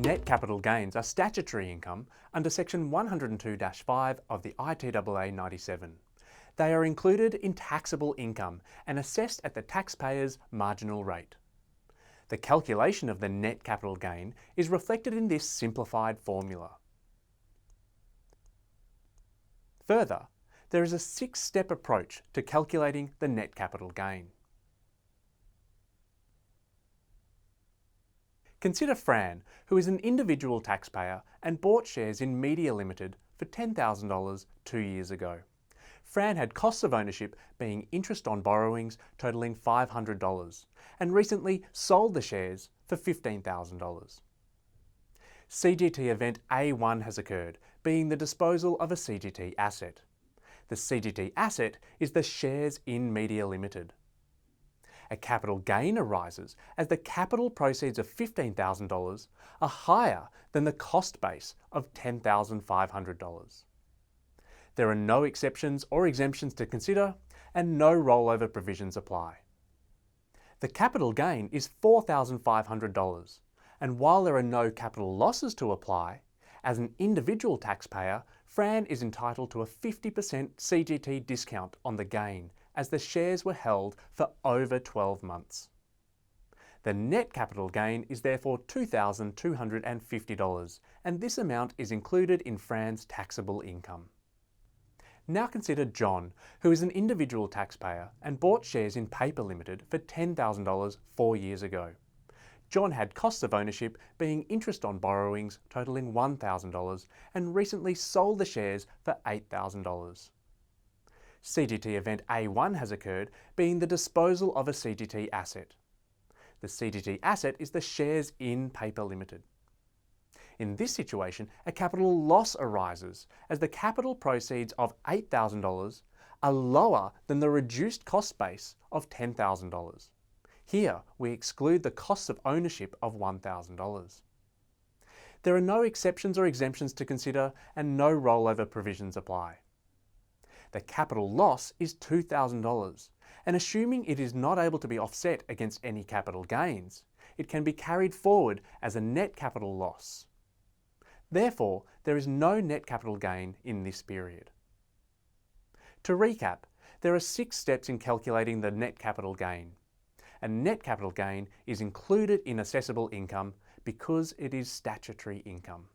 Net capital gains are statutory income under Section 102-5 of the ITAA 97. They are included in taxable income and assessed at the taxpayer's marginal rate. The calculation of the net capital gain is reflected in this simplified formula. Further, there is a 6-step approach to calculating the net capital gain. Consider Fran, who is an individual taxpayer and bought shares in Media Limited for $10,000 2 years ago. Fran had costs of ownership being interest on borrowings totalling $500 and recently sold the shares for $15,000. CGT event A1 has occurred, being the disposal of a CGT asset. The CGT asset is the shares in Media Limited. A capital gain arises as the capital proceeds of $15,000 are higher than the cost base of $10,500. There are no exceptions or exemptions to consider, and no rollover provisions apply. The capital gain is $4,500, and while there are no capital losses to apply, as an individual taxpayer, Fran is entitled to a 50% CGT discount on the gain, as the shares were held for over 12 months. The net capital gain is therefore $2,250, and this amount is included in Fran's taxable income. Now consider John, who is an individual taxpayer and bought shares in Paper Limited for $10,000 4 years ago. John had costs of ownership being interest on borrowings totalling $1,000 and recently sold the shares for $8,000. CGT event A1 has occurred, being the disposal of a CGT asset. The CGT asset is the shares in Paper Limited. In this situation, a capital loss arises as the capital proceeds of $8,000 are lower than the reduced cost base of $10,000. Here, we exclude the costs of ownership of $1,000. There are no exceptions or exemptions to consider, and no rollover provisions apply. The capital loss is $2,000, and assuming it is not able to be offset against any capital gains, it can be carried forward as a net capital loss. Therefore, there is no net capital gain in this period. To recap, there are 6 steps in calculating the net capital gain. A net capital gain is included in assessable income because it is statutory income.